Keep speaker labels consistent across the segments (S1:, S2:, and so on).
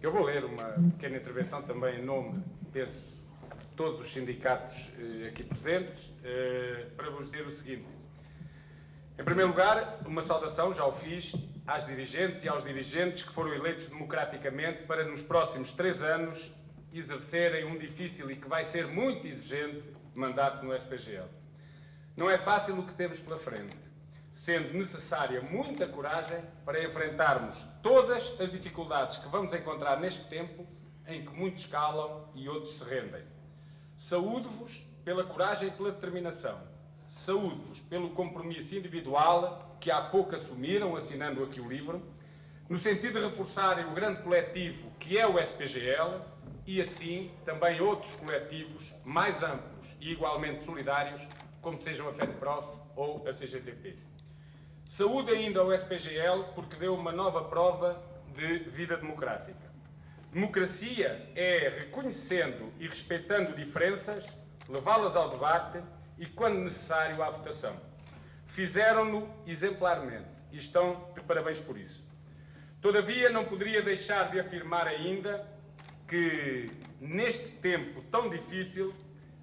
S1: Eu vou ler uma pequena intervenção também em nome, penso, de todos os sindicatos aqui presentes, para vos dizer o seguinte. Em primeiro lugar, uma saudação, já o fiz, às dirigentes e aos dirigentes que foram eleitos democraticamente para, nos próximos 3 anos, exercerem um difícil e que vai ser muito exigente mandato no SPGL. Não é fácil o que temos pela frente, sendo necessária muita coragem para enfrentarmos todas as dificuldades que vamos encontrar neste tempo em que muitos calam e outros se rendem. Saúdo-vos pela coragem e pela determinação. Saúdo-vos pelo compromisso individual que há pouco assumiram, assinando aqui o livro, no sentido de reforçarem o grande coletivo que é o SPGL e, assim, também outros coletivos mais amplos e igualmente solidários, como sejam a FEDPROF ou a CGTP. Saúde ainda ao SPGL porque deu uma nova prova de vida democrática. Democracia é reconhecendo e respeitando diferenças, levá-las ao debate e, quando necessário, à votação. Fizeram-no exemplarmente e estão de parabéns por isso. Todavia, não poderia deixar de afirmar ainda que, neste tempo tão difícil,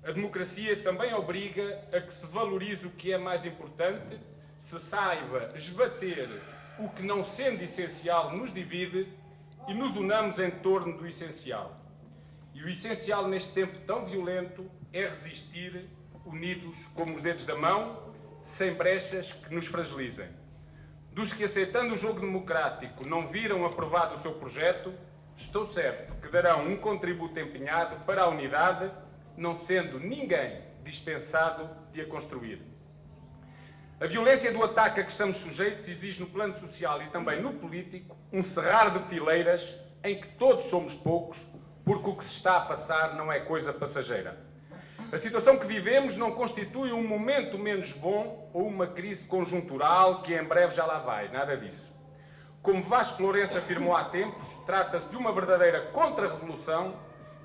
S1: a democracia também obriga a que se valorize o que é mais importante, se saiba esbater o que, não sendo essencial, nos divide e nos unamos em torno do essencial. E o essencial neste tempo tão violento é resistir, unidos como os dedos da mão, sem brechas que nos fragilizem. Dos que, aceitando o jogo democrático, não viram aprovado o seu projeto, estou certo que darão um contributo empenhado para a unidade, não sendo ninguém dispensado de a construir. A violência do ataque a que estamos sujeitos exige no plano social e também no político um cerrar de fileiras em que todos somos poucos, porque o que se está a passar não é coisa passageira. A situação que vivemos não constitui um momento menos bom ou uma crise conjuntural que em breve já lá vai, nada disso. Como Vasco Lourenço afirmou há tempos, trata-se de uma verdadeira contra-revolução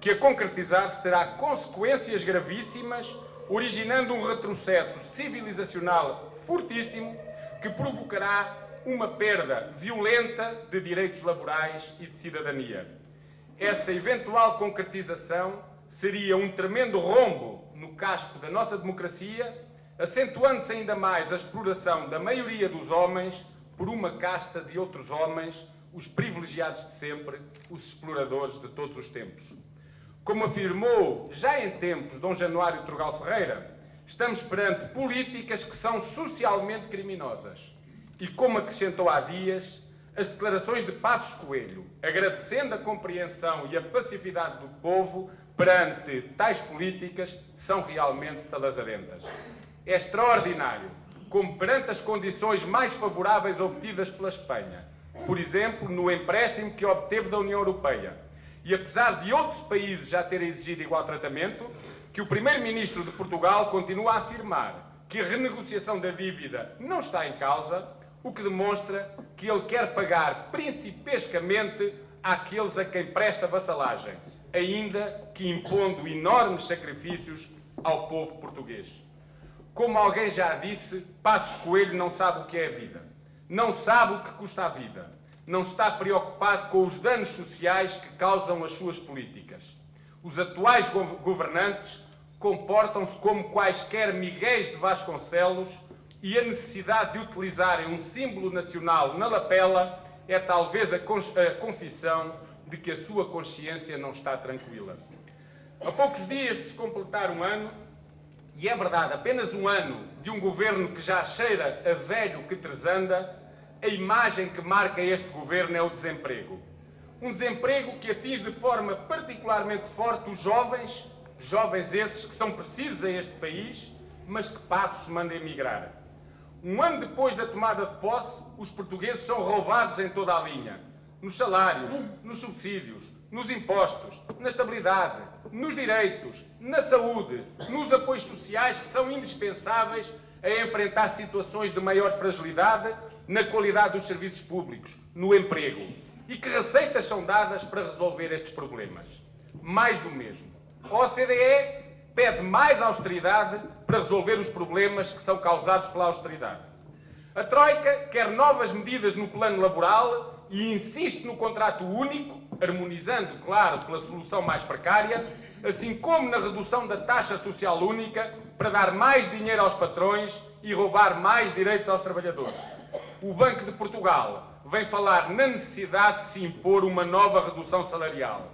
S1: que, a concretizar-se, terá consequências gravíssimas, originando um retrocesso civilizacional fortíssimo que provocará uma perda violenta de direitos laborais e de cidadania. Essa eventual concretização seria um tremendo rombo no casco da nossa democracia, acentuando-se ainda mais a exploração da maioria dos homens por uma casta de outros homens, os privilegiados de sempre, os exploradores de todos os tempos. Como afirmou já em tempos Dom Januário Turgal Ferreira, estamos perante políticas que são socialmente criminosas. E como acrescentou há dias, as declarações de Passos Coelho, agradecendo a compreensão e a passividade do povo perante tais políticas, são realmente salazarentas. É extraordinário como, perante as condições mais favoráveis obtidas pela Espanha, por exemplo, no empréstimo que obteve da União Europeia, e apesar de outros países já terem exigido igual tratamento, que o Primeiro-Ministro de Portugal continua a afirmar que a renegociação da dívida não está em causa, o que demonstra que ele quer pagar principescamente àqueles a quem presta vassalagem, ainda que impondo enormes sacrifícios ao povo português. Como alguém já disse, Passos Coelho não sabe o que é a vida, não sabe o que custa a vida, não está preocupado com os danos sociais que causam as suas políticas. Os atuais governantes comportam-se como quaisquer Miguéis de Vasconcelos e a necessidade de utilizarem um símbolo nacional na lapela é talvez a confissão de que a sua consciência não está tranquila. A poucos dias de se completar um ano, e é verdade, apenas um ano de um governo que já cheira a velho que tresanda, a imagem que marca este governo é o desemprego. Um desemprego que atinge de forma particularmente forte os jovens, jovens esses que são precisos a este país, mas que Passos manda emigrar. Um ano depois da tomada de posse, os portugueses são roubados em toda a linha. Nos salários, nos subsídios, nos impostos, na estabilidade, nos direitos, na saúde, nos apoios sociais que são indispensáveis a enfrentar situações de maior fragilidade, na qualidade dos serviços públicos, no emprego. E que receitas são dadas para resolver estes problemas? Mais do mesmo. A OCDE pede mais austeridade para resolver os problemas que são causados pela austeridade. A Troika quer novas medidas no plano laboral e insiste no contrato único, harmonizando, claro, pela solução mais precária, assim como na redução da taxa social única para dar mais dinheiro aos patrões e roubar mais direitos aos trabalhadores. O Banco de Portugal vem falar na necessidade de se impor uma nova redução salarial.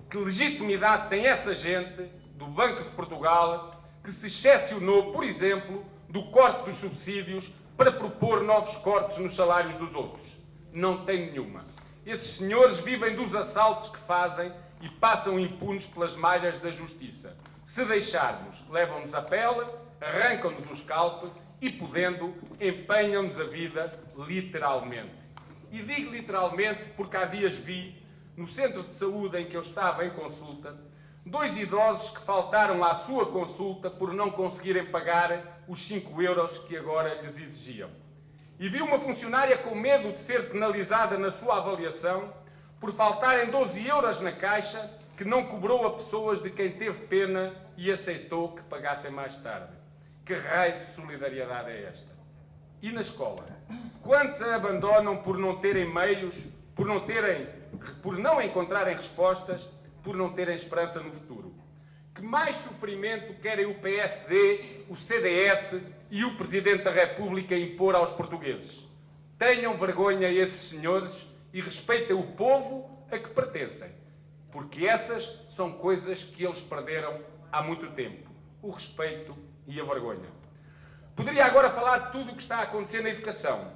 S1: Que legitimidade tem essa gente do Banco de Portugal que se excepcionou, por exemplo, do corte dos subsídios para propor novos cortes nos salários dos outros? Não tem nenhuma. Esses senhores vivem dos assaltos que fazem e passam impunes pelas malhas da justiça. Se deixarmos, levam-nos a pele, arrancam-nos o scalp e, podendo, empenham-nos a vida, literalmente. E digo literalmente porque há dias vi, no centro de saúde em que eu estava em consulta, 2 idosos que faltaram à sua consulta por não conseguirem pagar os 5 euros que agora lhes exigiam. E vi uma funcionária com medo de ser penalizada na sua avaliação por faltarem 12 euros na caixa que não cobrou a pessoas de quem teve pena e aceitou que pagassem mais tarde. Que raio de solidariedade é esta? E na escola? Quantos a abandonam por não terem meios, por não encontrarem respostas, por não terem esperança no futuro? Que mais sofrimento querem o PSD, o CDS e o Presidente da República impor aos portugueses? Tenham vergonha esses senhores e respeitem o povo a que pertencem, porque essas são coisas que eles perderam há muito tempo: o respeito e a vergonha. Poderia agora falar de tudo o que está a acontecer na educação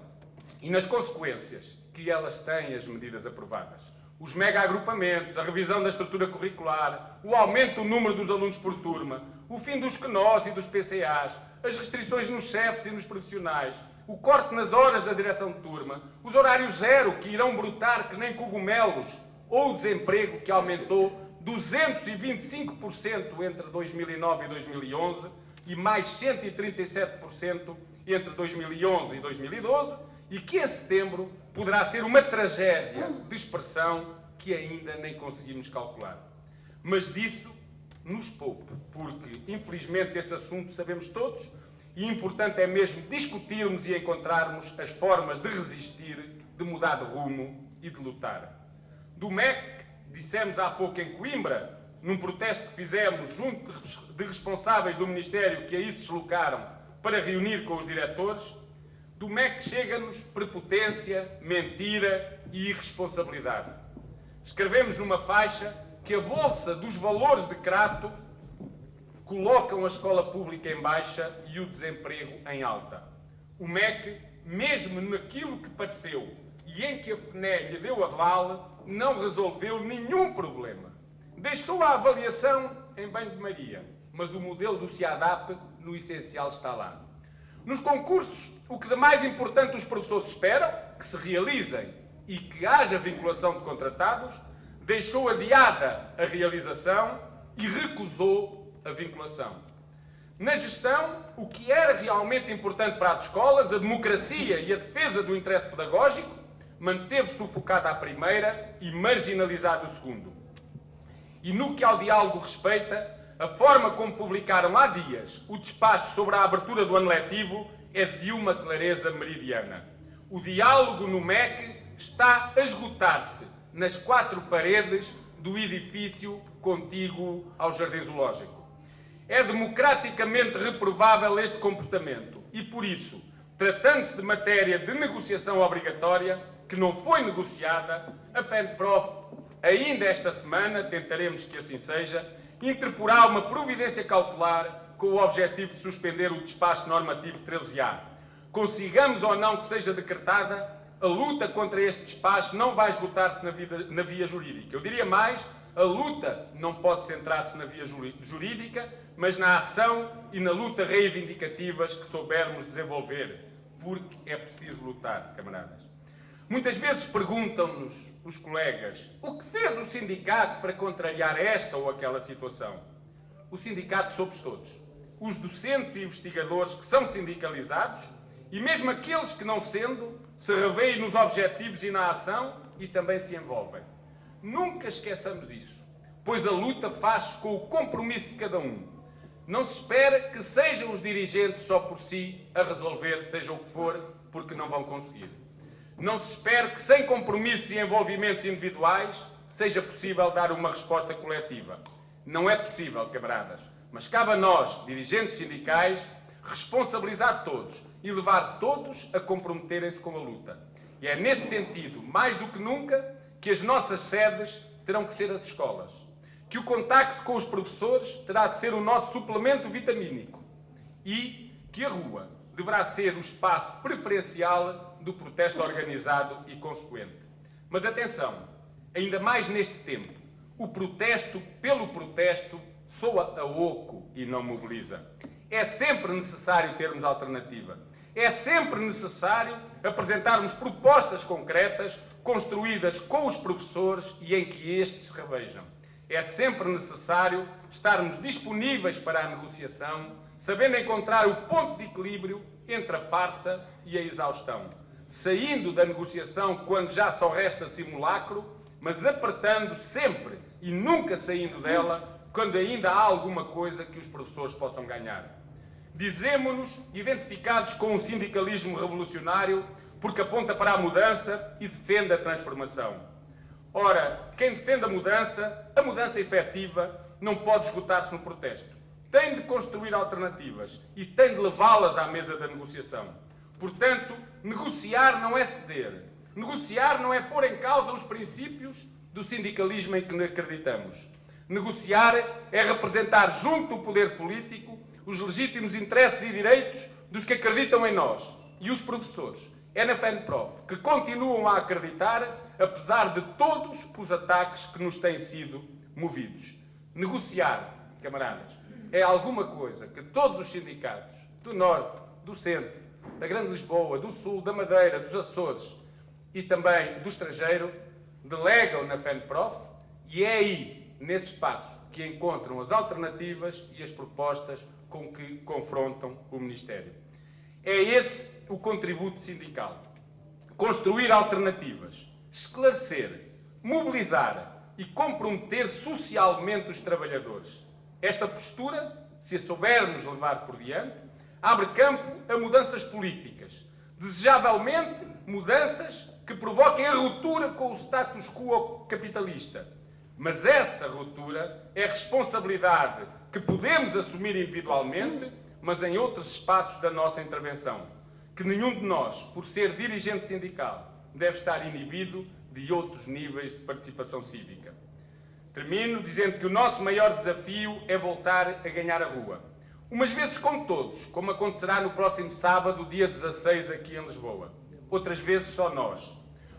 S1: e nas consequências que elas têm as medidas aprovadas. Os mega-agrupamentos, a revisão da estrutura curricular, o aumento do número dos alunos por turma, o fim dos QNOS e dos PCAs, as restrições nos chefes e nos profissionais, o corte nas horas da direção de turma, os horários zero que irão brotar que nem cogumelos, ou o desemprego que aumentou 225% entre 2009 e 2011 e mais 137% entre 2011 e 2012, e que em setembro poderá ser uma tragédia de expressão que ainda nem conseguimos calcular. Mas disso nos poupe, porque, infelizmente, esse assunto sabemos todos, e importante é mesmo discutirmos e encontrarmos as formas de resistir, de mudar de rumo e de lutar. Do MEC, dissemos há pouco em Coimbra, num protesto que fizemos junto de responsáveis do Ministério que aí se deslocaram para reunir com os diretores, do MEC chega-nos prepotência, mentira e irresponsabilidade. Escrevemos numa faixa que a Bolsa dos Valores de Crato colocam a escola pública em baixa e o desemprego em alta. O MEC, mesmo naquilo que pareceu e em que a FNE lhe deu aval, não resolveu nenhum problema. Deixou a avaliação em banho-de-maria, mas o modelo do CIADAP, no essencial, está lá. Nos concursos, o que de mais importante os professores esperam, que se realizem e que haja vinculação de contratados, deixou adiada a realização e recusou a vinculação. Na gestão, o que era realmente importante para as escolas, a democracia e a defesa do interesse pedagógico, manteve sufocada a primeira e marginalizado o segundo. E no que ao diálogo respeita, a forma como publicaram há dias o despacho sobre a abertura do ano letivo é de uma clareza meridiana. O diálogo no MEC está a esgotar-se nas 4 paredes do edifício contíguo ao Jardim Zoológico. É democraticamente reprovável este comportamento e, por isso, tratando-se de matéria de negociação obrigatória, que não foi negociada, a FENPROF, ainda esta semana, tentaremos que assim seja, interporá uma providência cautelar com o objetivo de suspender o despacho normativo 13A. Consigamos ou não que seja decretada, a luta contra este despacho não vai esgotar-se na via jurídica. Eu diria mais, a luta não pode centrar-se na via jurídica, mas na ação e na luta reivindicativas que soubermos desenvolver, porque é preciso lutar, camaradas. Muitas vezes perguntam-nos os colegas o que fez o sindicato para contrariar esta ou aquela situação. O sindicato somos todos. Os docentes e investigadores que são sindicalizados e mesmo aqueles que, não sendo, se revêem nos objetivos e na ação e também se envolvem. Nunca esqueçamos isso, pois a luta faz-se com o compromisso de cada um. Não se espera que sejam os dirigentes só por si a resolver, seja o que for, porque não vão conseguir. Não se espere que, sem compromissos e envolvimentos individuais, seja possível dar uma resposta coletiva. Não é possível, camaradas, mas cabe a nós, dirigentes sindicais, responsabilizar todos e levar todos a comprometerem-se com a luta. E é nesse sentido, mais do que nunca, que as nossas sedes terão que ser as escolas, que o contacto com os professores terá de ser o nosso suplemento vitamínico e que a rua deverá ser o espaço preferencial do protesto organizado e consequente. Mas atenção, ainda mais neste tempo, o protesto pelo protesto soa a oco e não mobiliza. É sempre necessário termos alternativa. É sempre necessário apresentarmos propostas concretas, construídas com os professores e em que estes se revejam. É sempre necessário estarmos disponíveis para a negociação, sabendo encontrar o ponto de equilíbrio entre a farsa e a exaustão. Saindo da negociação quando já só resta simulacro, mas apertando sempre e nunca saindo dela quando ainda há alguma coisa que os professores possam ganhar. Dizemo-nos identificados com um sindicalismo revolucionário porque aponta para a mudança e defende a transformação. Ora, quem defende a mudança efetiva não pode esgotar-se no protesto. Tem de construir alternativas e tem de levá-las à mesa da negociação. Portanto, negociar não é ceder. Negociar não é pôr em causa os princípios do sindicalismo em que acreditamos. Negociar é representar junto do poder político os legítimos interesses e direitos dos que acreditam em nós. E os professores, é na FENPROF, que continuam a acreditar, apesar de todos os ataques que nos têm sido movidos. Negociar, camaradas, é alguma coisa que todos os sindicatos do Norte, do Centro, da Grande Lisboa, do Sul, da Madeira, dos Açores e também do estrangeiro delegam na FENPROF, e é aí, nesse espaço, que encontram as alternativas e as propostas com que confrontam o Ministério. É esse o contributo sindical. Construir alternativas, esclarecer, mobilizar e comprometer socialmente os trabalhadores. Esta postura, se a soubermos levar por diante, abre campo a mudanças políticas, desejavelmente mudanças que provoquem a ruptura com o status quo capitalista. Mas essa ruptura é responsabilidade que podemos assumir individualmente, mas em outros espaços da nossa intervenção. Que nenhum de nós, por ser dirigente sindical, deve estar inibido de outros níveis de participação cívica. Termino dizendo que o nosso maior desafio é voltar a ganhar a rua. Umas vezes com todos, como acontecerá no próximo sábado, dia 16, aqui em Lisboa. Outras vezes só nós.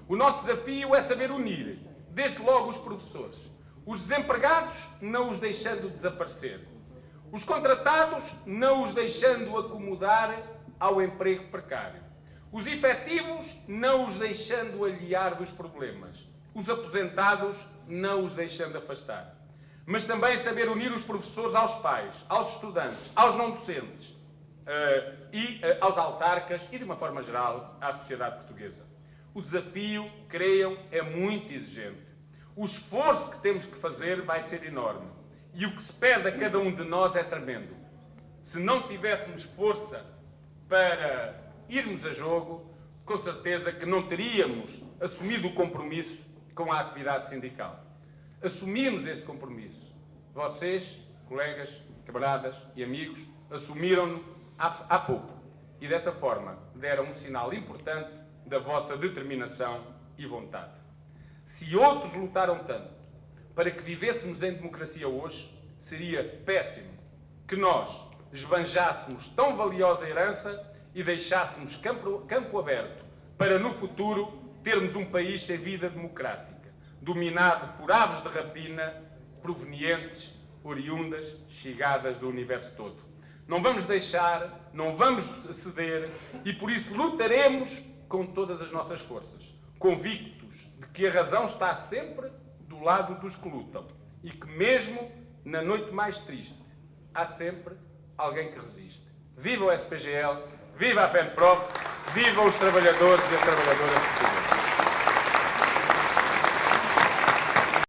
S1: O nosso desafio é saber unir, desde logo os professores. Os desempregados, não os deixando desaparecer. Os contratados, não os deixando acomodar ao emprego precário. Os efetivos, não os deixando aliar dos problemas. Os aposentados, não os deixando afastar. Mas também saber unir os professores aos pais, aos estudantes, aos não docentes e aos autarcas e, de uma forma geral, à sociedade portuguesa. O desafio, creiam, é muito exigente. O esforço que temos que fazer vai ser enorme. E o que se pede a cada um de nós é tremendo. Se não tivéssemos força para irmos a jogo, com certeza que não teríamos assumido o compromisso com a atividade sindical. Assumimos esse compromisso. Vocês, colegas, camaradas e amigos, assumiram-no há pouco. E dessa forma deram um sinal importante da vossa determinação e vontade. Se outros lutaram tanto para que vivêssemos em democracia hoje, seria péssimo que nós esbanjássemos tão valiosa herança e deixássemos campo aberto para, no futuro, termos um país sem vida democrática, dominado por aves de rapina provenientes, oriundas, chegadas do universo todo. Não vamos deixar, não vamos ceder e, por isso, lutaremos com todas as nossas forças, convictos de que a razão está sempre do lado dos que lutam e que, mesmo na noite mais triste, há sempre alguém que resiste. Viva o SPGL, viva a FENPROF, viva os trabalhadores e as trabalhadoras portuguesas.